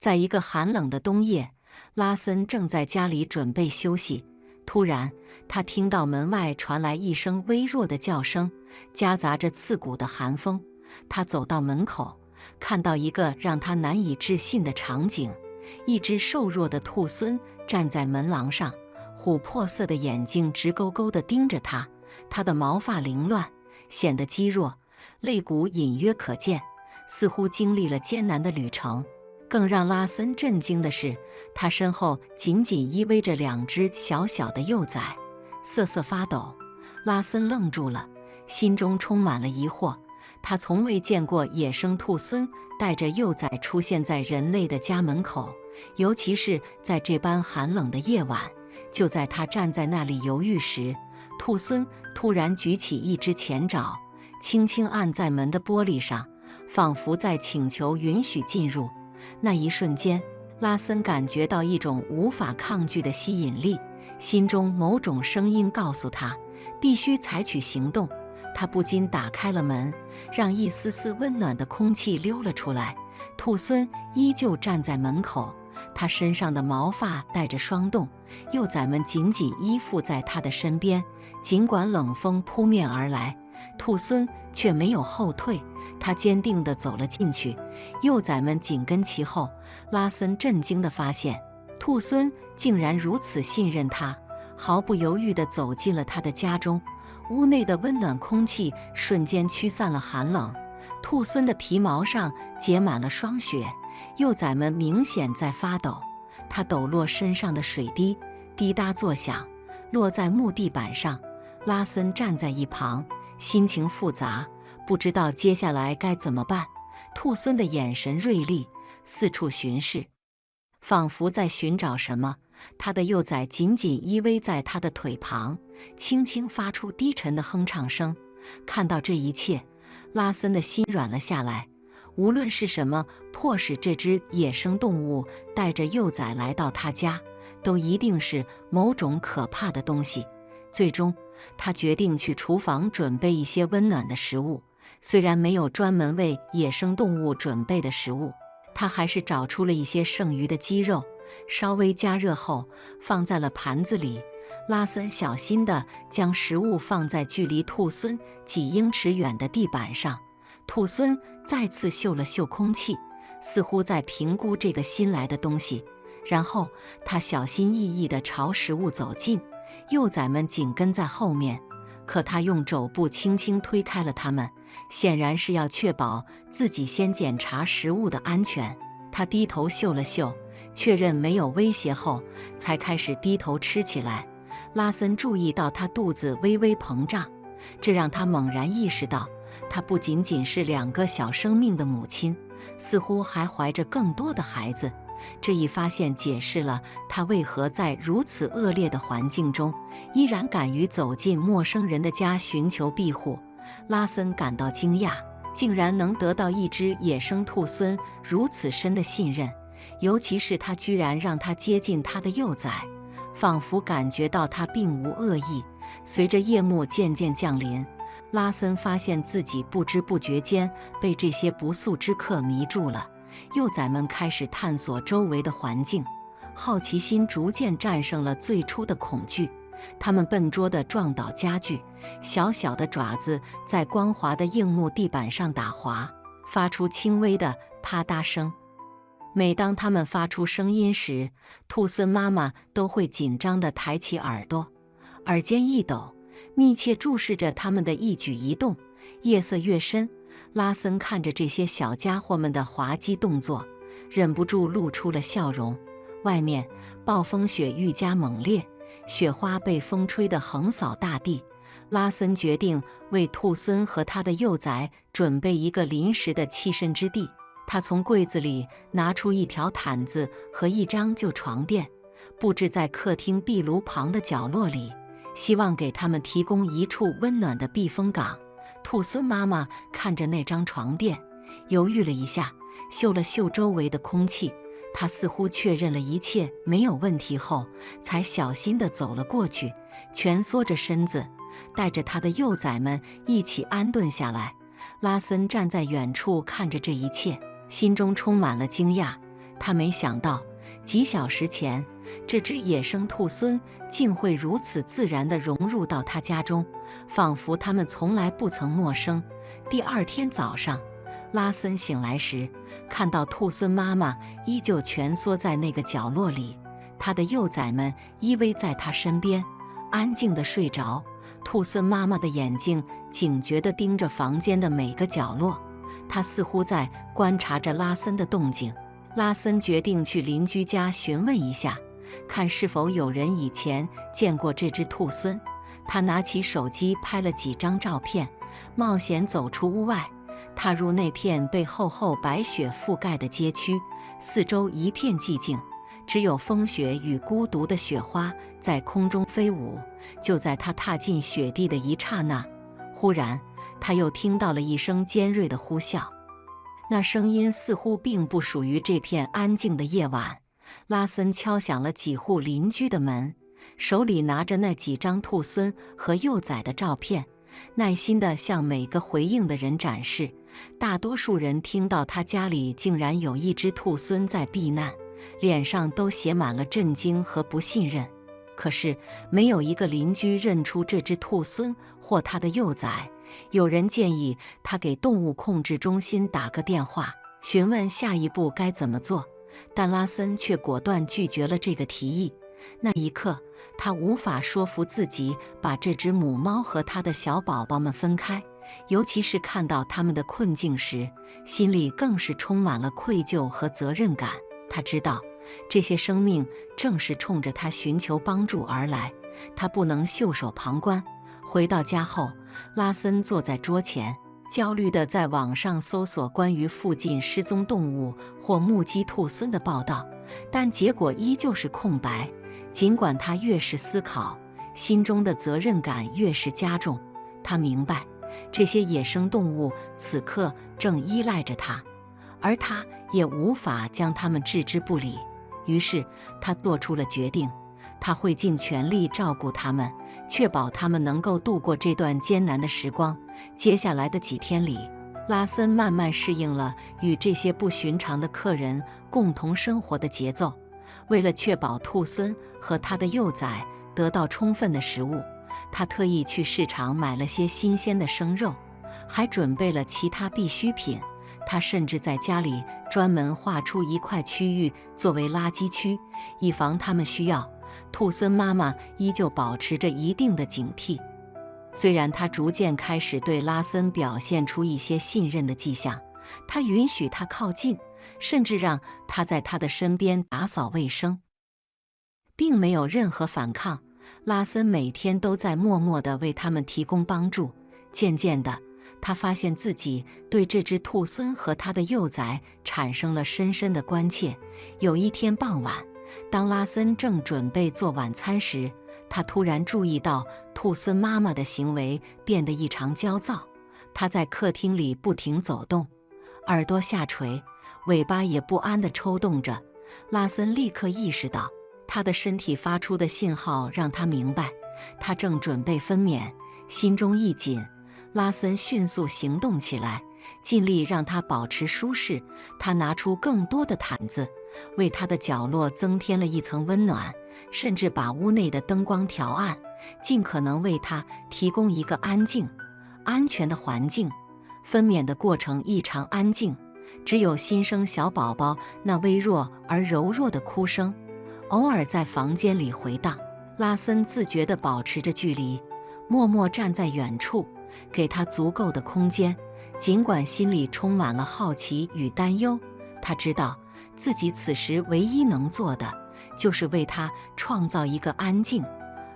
在一个寒冷的冬夜，拉森正在家里准备休息，突然，他听到门外传来一声微弱的叫声，夹杂着刺骨的寒风。他走到门口，看到一个让他难以置信的场景：一只瘦弱的兔狲站在门廊上，琥珀色的眼睛直勾勾地盯着他，他的毛发凌乱，显得肌弱，肋骨隐约可见，似乎经历了艰难的旅程。更让拉森震惊的是，他身后紧紧依偎着2只小小的幼崽，瑟瑟发抖。拉森愣住了，心中充满了疑惑。他从未见过野生兔狲带着幼崽出现在人类的家门口，尤其是在这般寒冷的夜晚。就在他站在那里犹豫时，兔狲突然举起一只前爪，轻轻按在门的玻璃上，仿佛在请求允许进入。那一瞬间，拉森感觉到一种无法抗拒的吸引力，心中某种声音告诉他，必须采取行动。他不禁打开了门，让一丝丝温暖的空气溜了出来。兔狲依旧站在门口，他身上的毛发带着霜冻，幼崽们紧紧依附在他的身边。尽管冷风扑面而来，兔狲却没有后退，他坚定地走了进去，幼崽们紧跟其后。拉森震惊地发现，兔狲竟然如此信任他，毫不犹豫地走进了他的家中。屋内的温暖空气瞬间驱散了寒冷，兔狲的皮毛上结满了霜雪，幼崽们明显在发抖。它抖落身上的水滴，滴答作响，落在木地板上。拉森站在一旁，心情复杂，不知道接下来该怎么办。兔狲的眼神锐利，四处巡视，仿佛在寻找什么。他的幼崽紧紧依偎在他的腿旁，轻轻发出低沉的哼唱声。看到这一切，拉森的心软了下来。无论是什么迫使这只野生动物带着幼崽来到他家，都一定是某种可怕的东西。最终，他决定去厨房准备一些温暖的食物。虽然没有专门为野生动物准备的食物，他还是找出了一些剩余的鸡肉，稍微加热后放在了盘子里。拉森小心地将食物放在距离兔狲几英尺远的地板上。兔狲再次嗅了嗅空气，似乎在评估这个新来的东西。然后他小心翼翼地朝食物走近，幼崽们紧跟在后面。可他用肘部轻轻推开了它们，显然是要确保自己先检查食物的安全。他低头嗅了嗅，确认没有威胁后，才开始低头吃起来。拉森注意到他肚子微微膨胀，这让他猛然意识到，他不仅仅是2个小生命的母亲，似乎还怀着更多的孩子。这一发现解释了他为何在如此恶劣的环境中，依然敢于走进陌生人的家寻求庇护。拉森感到惊讶，竟然能得到一只野生兔狲如此深的信任，尤其是他居然让他接近他的幼崽，仿佛感觉到他并无恶意。随着夜幕渐渐降临，拉森发现自己不知不觉间被这些不速之客迷住了。幼崽们开始探索周围的环境，好奇心逐渐战胜了最初的恐惧。它们笨拙地撞倒家具，小小的爪子在光滑的硬木地板上打滑，发出轻微的啪嗒声。每当它们发出声音时，兔狲妈妈都会紧张地抬起耳朵，耳尖一抖，密切注视着它们的一举一动。夜色越深，拉森看着这些小家伙们的滑稽动作，忍不住露出了笑容。外面暴风雪愈加猛烈，雪花被风吹得横扫大地。拉森决定为兔狲和他的幼崽准备一个临时的栖身之地。他从柜子里拿出一条毯子和一张旧床垫，布置在客厅壁炉旁的角落里，希望给他们提供一处温暖的避风港。兔狲妈妈看着那张床垫，犹豫了一下，嗅了嗅周围的空气。她似乎确认了一切没有问题后，才小心地走了过去，蜷缩着身子，带着她的幼崽们一起安顿下来。拉森站在远处看着这一切，心中充满了惊讶。他没想到，几小时前，这只野生兔狲竟会如此自然地融入到他家中，仿佛他们从来不曾陌生。第二天早上，拉森醒来时，看到兔狲妈妈依旧蜷缩在那个角落里，它的幼崽们依偎在它身边，安静地睡着。兔狲妈妈的眼睛警觉地盯着房间的每个角落，它似乎在观察着拉森的动静。拉森决定去邻居家询问一下，看是否有人以前见过这只兔狲。他拿起手机拍了几张照片，冒险走出屋外，踏入那片被厚厚白雪覆盖的街区。四周一片寂静，只有风雪与孤独的雪花在空中飞舞。就在他踏进雪地的一刹那，忽然他又听到了一声尖锐的呼啸。那声音似乎并不属于这片安静的夜晚。拉森敲响了几户邻居的门，手里拿着那几张兔狲和幼崽的照片，耐心地向每个回应的人展示。大多数人听到他家里竟然有一只兔狲在避难，脸上都写满了震惊和不信任。可是没有一个邻居认出这只兔狲或它的幼崽。有人建议他给动物控制中心打个电话，询问下一步该怎么做，但拉森却果断拒绝了这个提议。那一刻，他无法说服自己把这只母猫和它的小宝宝们分开，尤其是看到它们的困境时，心里更是充满了愧疚和责任感。他知道，这些生命正是冲着他寻求帮助而来，他不能袖手旁观。回到家后，拉森坐在桌前，焦虑地在网上搜索关于附近失踪动物或目击兔狲的报道，但结果依旧是空白。尽管他越是思考，心中的责任感越是加重。他明白，这些野生动物此刻正依赖着他，而他也无法将它们置之不理。于是他做出了决定，他会尽全力照顾它们，确保它们能够度过这段艰难的时光。接下来的几天里，拉森慢慢适应了与这些不寻常的客人共同生活的节奏。为了确保兔狲和它的幼崽得到充分的食物，他特意去市场买了些新鲜的生肉，还准备了其他必需品。他甚至在家里专门划出一块区域作为垃圾区，以防它们需要。兔狲妈妈依旧保持着一定的警惕，虽然她逐渐开始对拉森表现出一些信任的迹象，她允许他靠近，甚至让他在他的身边打扫卫生，并没有任何反抗。拉森每天都在默默地为他们提供帮助。渐渐的，他发现自己对这只兔狲和它的幼崽产生了深深的关切。有一天傍晚，当拉森正准备做晚餐时，他突然注意到兔狲妈妈的行为变得异常焦躁。她在客厅里不停走动，耳朵下垂，尾巴也不安地抽动着。拉森立刻意识到，她的身体发出的信号让他明白，她正准备分娩。心中一紧，拉森迅速行动起来，尽力让她保持舒适。他拿出更多的毯子，为她的角落增添了一层温暖，甚至把屋内的灯光调暗，尽可能为她提供一个安静、安全的环境。分娩的过程异常安静，只有新生小宝宝那微弱而柔弱的哭声偶尔在房间里回荡。拉森自觉地保持着距离，默默站在远处，给他足够的空间。尽管心里充满了好奇与担忧，他知道自己此时唯一能做的，就是为他创造一个安静、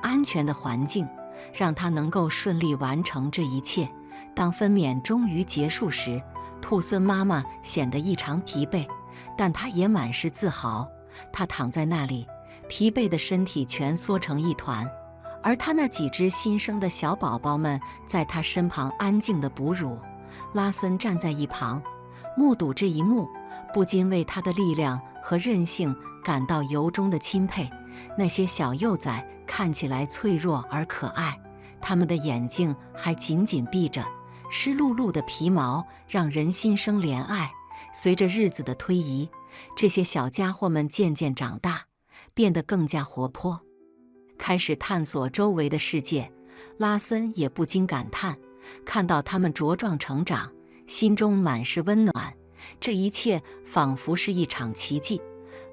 安全的环境，让他能够顺利完成这一切。当分娩终于结束时，兔狲妈妈显得异常疲惫，但她也满是自豪。她躺在那里，疲惫的身体蜷缩成一团，而她那几只新生的小宝宝们在她身旁安静地哺乳。拉森站在一旁，目睹这一幕，不禁为她的力量和韧性感到由衷的钦佩。那些小幼崽看起来脆弱而可爱，它们的眼睛还紧紧闭着，湿漉漉的皮毛让人心生怜爱。随着日子的推移，这些小家伙们渐渐长大，变得更加活泼，开始探索周围的世界。拉森也不禁感叹，看到他们茁壮成长，心中满是温暖。这一切仿佛是一场奇迹。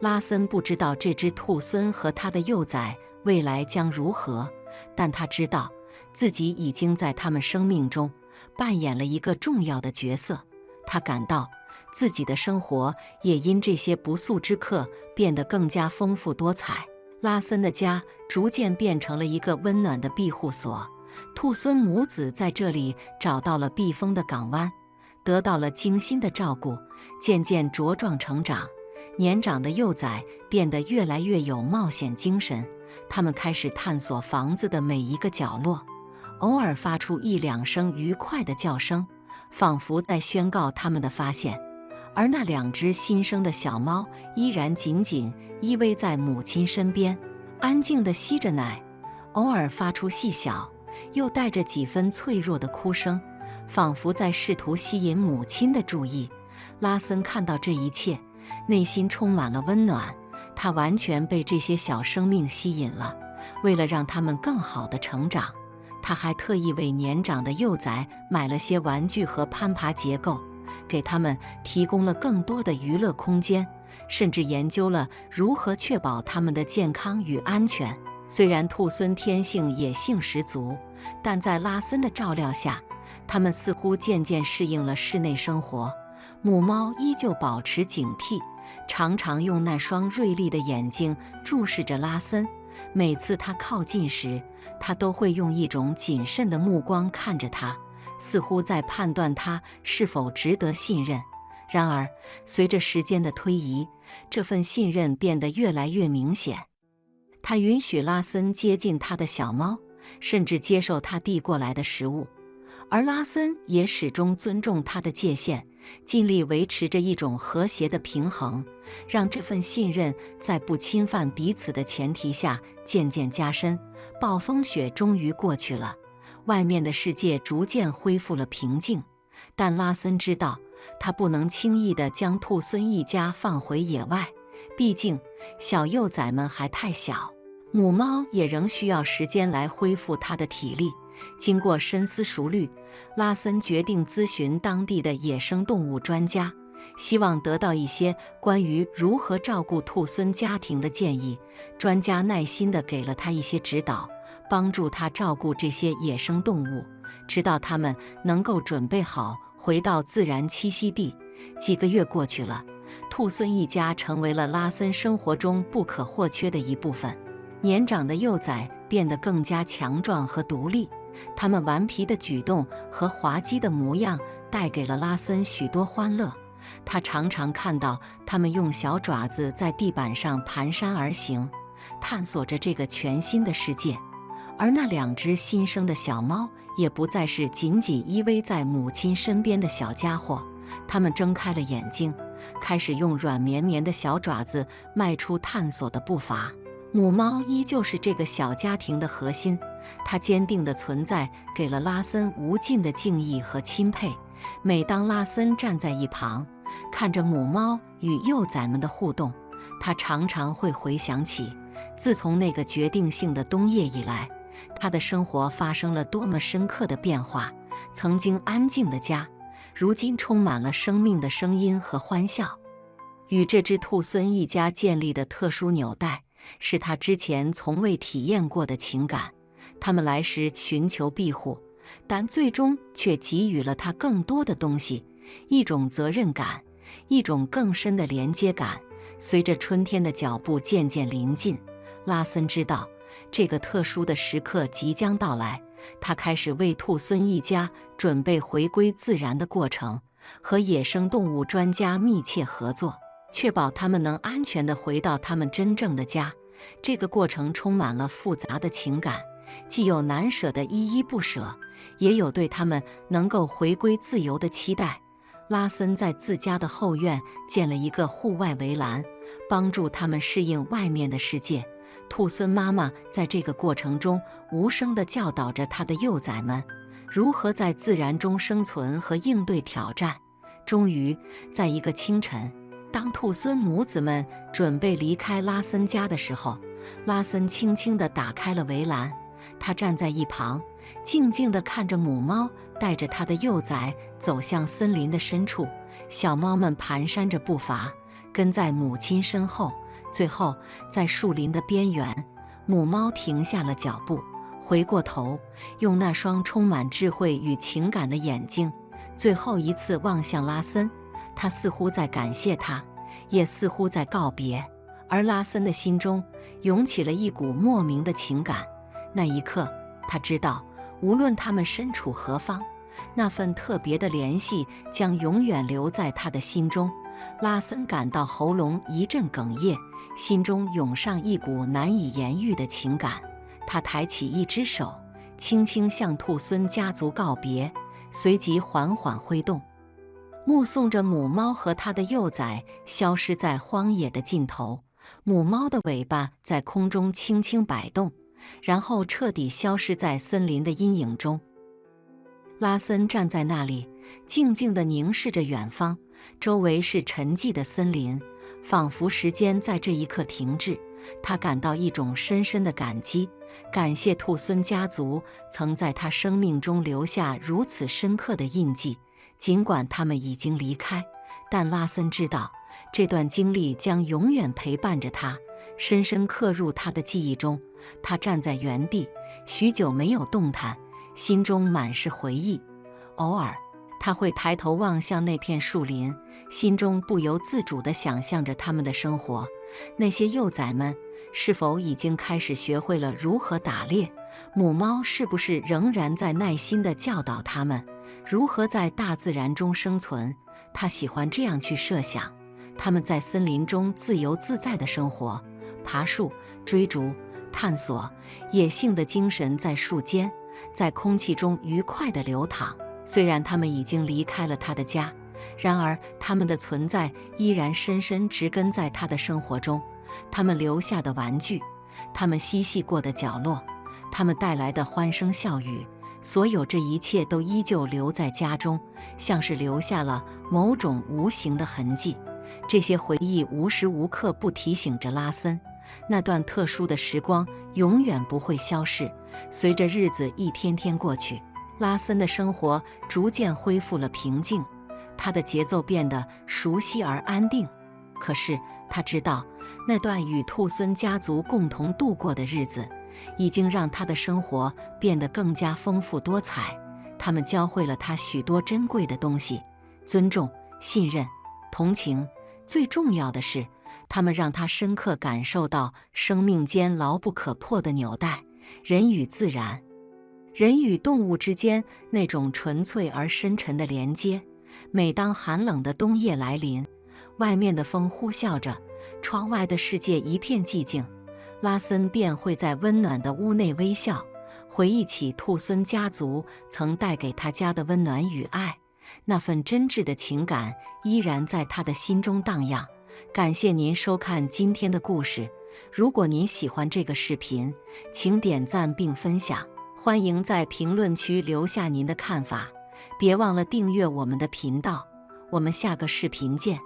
拉森不知道这只兔狲和他的幼崽未来将如何，但他知道自己已经在他们生命中扮演了一个重要的角色。他感到自己的生活也因这些不速之客变得更加丰富多彩。拉森的家逐渐变成了一个温暖的庇护所，兔狲母子在这里找到了避风的港湾，得到了精心的照顾，渐渐茁壮成长。年长的幼崽变得越来越有冒险精神，他们开始探索房子的每一个角落，偶尔发出一两声愉快的叫声，仿佛在宣告他们的发现。而那2只新生的小猫依然紧紧依偎在母亲身边，安静地吸着奶，偶尔发出细小又带着几分脆弱的哭声，仿佛在试图吸引母亲的注意。拉森看到这一切，内心充满了温暖，他完全被这些小生命吸引了。为了让他们更好地成长，他还特意为年长的幼崽买了些玩具和攀爬结构，给他们提供了更多的娱乐空间，甚至研究了如何确保他们的健康与安全。虽然兔狲天性野性十足，但在拉森的照料下，他们似乎渐渐适应了室内生活。母猫依旧保持警惕，常常用那双锐利的眼睛注视着拉森。每次他靠近时，他都会用一种谨慎的目光看着他，似乎在判断他是否值得信任。然而，随着时间的推移，这份信任变得越来越明显。他允许拉森接近他的小猫，甚至接受他递过来的食物，而拉森也始终尊重他的界限，尽力维持着一种和谐的平衡，让这份信任在不侵犯彼此的前提下渐渐加深。暴风雪终于过去了，外面的世界逐渐恢复了平静，但拉森知道，他不能轻易地将兔狲一家放回野外，毕竟小幼崽们还太小，母猫也仍需要时间来恢复它的体力。经过深思熟虑，拉森决定咨询当地的野生动物专家，希望得到一些关于如何照顾兔狲家庭的建议。专家耐心地给了他一些指导，帮助他照顾这些野生动物，直到他们能够准备好回到自然栖息地。几个月过去了，兔狲一家成为了拉森生活中不可或缺的一部分。年长的幼崽变得更加强壮和独立，他们顽皮的举动和滑稽的模样带给了拉森许多欢乐。他常常看到他们用小爪子在地板上蹒跚而行，探索着这个全新的世界。而那2只新生的小猫也不再是紧紧依偎在母亲身边的小家伙，它们睁开了眼睛，开始用软绵绵的小爪子迈出探索的步伐。母猫依旧是这个小家庭的核心，它坚定的存在给了拉森无尽的敬意和钦佩。每当拉森站在一旁，看着母猫与幼崽们的互动，他常常会回想起，自从那个决定性的冬夜以来，他的生活发生了多么深刻的变化。曾经安静的家，如今充满了生命的声音和欢笑。与这只兔狲一家建立的特殊纽带，是他之前从未体验过的情感。他们来时寻求庇护，但最终却给予了他更多的东西，一种责任感，一种更深的连接感。随着春天的脚步渐渐临近，拉森知道这个特殊的时刻即将到来。他开始为兔狲一家准备回归自然的过程，和野生动物专家密切合作，确保他们能安全地回到他们真正的家。这个过程充满了复杂的情感，既有难舍的依依不舍，也有对他们能够回归自由的期待。拉森在自家的后院建了一个户外围栏，帮助他们适应外面的世界。兔狲妈妈在这个过程中无声地教导着她的幼崽们如何在自然中生存和应对挑战。终于，在一个清晨，当兔孙母子们准备离开拉森家的时候，拉森轻轻地打开了围栏，他站在一旁，静静地看着母猫带着它的幼崽走向森林的深处。小猫们蹒跚着步伐，跟在母亲身后。最后，在树林的边缘，母猫停下了脚步，回过头，用那双充满智慧与情感的眼睛，最后一次望向拉森。它似乎在感谢他，也似乎在告别。而拉森的心中涌起了一股莫名的情感。那一刻，他知道，无论他们身处何方，那份特别的联系将永远留在他的心中。拉森感到喉咙一阵哽咽，心中涌上一股难以言喻的情感。他抬起一只手，轻轻向兔孙家族告别，随即缓缓挥动，目送着母猫和它的幼崽消失在荒野的尽头。母猫的尾巴在空中轻轻摆动，然后彻底消失在森林的阴影中。拉森站在那里，静静地凝视着远方，周围是沉寂的森林，仿佛时间在这一刻停滞。他感到一种深深的感激，感谢兔孙家族曾在他生命中留下如此深刻的印记。尽管他们已经离开，但拉森知道，这段经历将永远陪伴着他，深深刻入他的记忆中。他站在原地，许久没有动弹，心中满是回忆。偶尔，他会抬头望向那片树林，心中不由自主地想象着他们的生活。那些幼崽们是否已经开始学会了如何打猎？母猫是不是仍然在耐心地教导它们如何在大自然中生存？他喜欢这样去设想，它们在森林中自由自在地生活，爬树、追逐、探索，野性的精神在树间，在空气中愉快地流淌。虽然它们已经离开了他的家，然而它们的存在依然深深植根在他的生活中。他们留下的玩具，他们嬉戏过的角落，他们带来的欢声笑语，所有这一切都依旧留在家中，像是留下了某种无形的痕迹。这些回忆无时无刻不提醒着拉森，那段特殊的时光永远不会消逝。随着日子一天天过去，拉森的生活逐渐恢复了平静，他的节奏变得熟悉而安定。可是他知道，那段与兔孙家族共同度过的日子，已经让他的生活变得更加丰富多彩。他们教会了他许多珍贵的东西：尊重、信任、同情。最重要的是，他们让他深刻感受到生命间牢不可破的纽带，人与自然，人与动物之间那种纯粹而深沉的连接。每当寒冷的冬夜来临，外面的风呼啸着，窗外的世界一片寂静，拉森便会在温暖的屋内微笑，回忆起兔孙家族曾带给他家的温暖与爱。那份真挚的情感依然在他的心中荡漾。感谢您收看今天的故事。如果您喜欢这个视频，请点赞并分享，欢迎在评论区留下您的看法。别忘了订阅我们的频道，我们下个视频见。